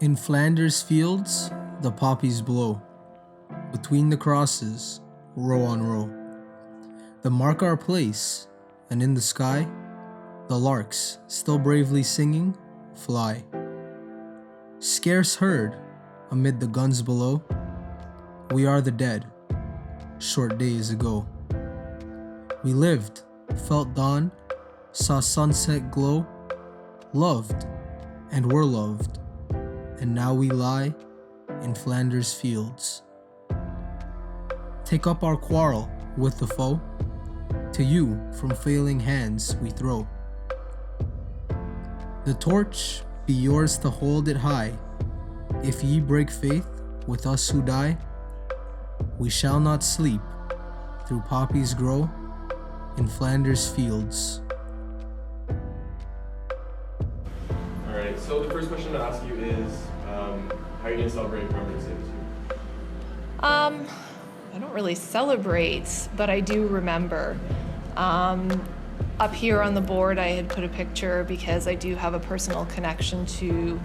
In Flanders fields, the poppies blow. Between the crosses, row on row. They mark our place, and in the sky, the larks, still bravely singing, fly. Scarce heard, amid the guns below, we are the dead, short days ago. We lived, felt dawn, saw sunset glow, loved, and were loved, and now we lie in Flanders fields. Take up our quarrel with the foe, to you from failing hands we throw. The torch be yours to hold it high. If ye break faith with us who die, we shall not sleep through poppies grow in Flanders fields. Alright, so the first question to ask you is, how are you going to celebrate Remembrance Day this year? I don't really celebrate, but I do remember. Up here on the board, I had put a picture because I do have a personal connection to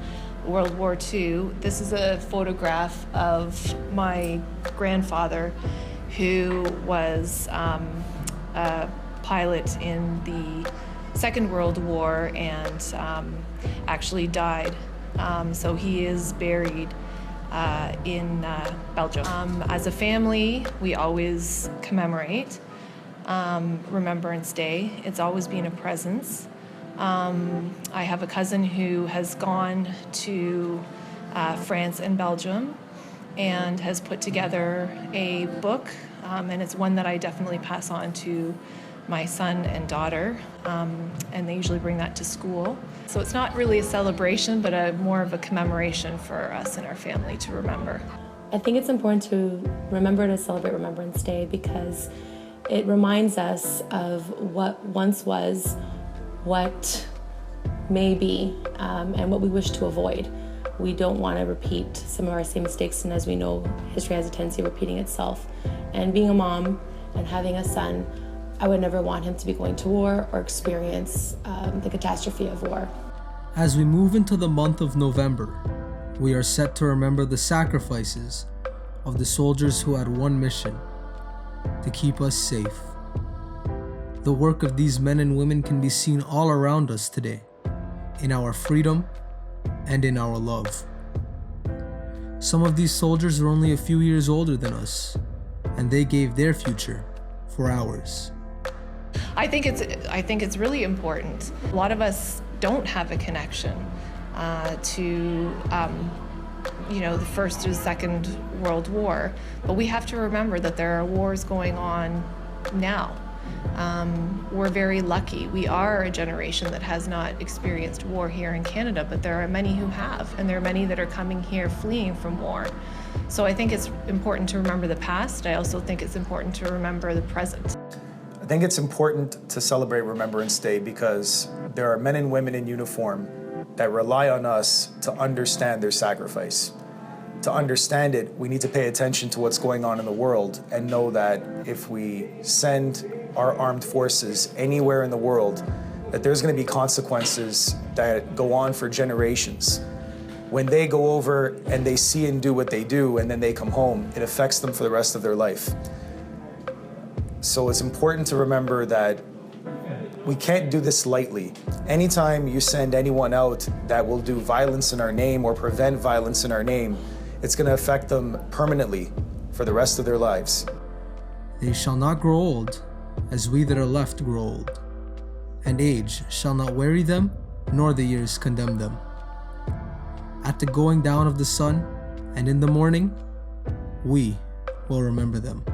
World War II. This is a photograph of my grandfather, who was a pilot in the Second World War and actually died. So he is buried in Belgium. As a family, we always commemorate Remembrance Day. It's always been a presence. I have a cousin who has gone to France and Belgium and has put together a book, and it's one that I definitely pass on to my son and daughter, and they usually bring that to school. So it's not really a celebration, but more of a commemoration for us and our family to remember. I think it's important to remember to celebrate Remembrance Day because it reminds us of what once was, what may be, and what we wish to avoid. We don't want to repeat some of our same mistakes, and as we know, history has a tendency of repeating itself. And being a mom and having a son, I would never want him to be going to war or experience the catastrophe of war. As we move into the month of November, we are set to remember the sacrifices of the soldiers who had one mission: to keep us safe. The work of these men and women can be seen all around us today, in our freedom and in our love. Some of these soldiers are only a few years older than us, and they gave their future for ours. I think it's really important. A lot of us don't have a connection to the First or Second World War, but we have to remember that there are wars going on now. We're very lucky. We are a generation that has not experienced war here in Canada, but there are many who have, and there are many that are coming here fleeing from war. So I think it's important to remember the past. I also think it's important to remember the present. I think it's important to celebrate Remembrance Day because there are men and women in uniform that rely on us to understand their sacrifice. To understand it, we need to pay attention to what's going on in the world and know that if we send our armed forces anywhere in the world, that there's going to be consequences that go on for generations. When they go over and they see and do what they do and then they come home, it affects them for the rest of their life. So it's important to remember that we can't do this lightly. Anytime you send anyone out that will do violence in our name or prevent violence in our name, it's going to affect them permanently for the rest of their lives. They shall not grow old, as we that are left grow old, and age shall not weary them, nor the years condemn them. At the going down of the sun, and in the morning, we will remember them.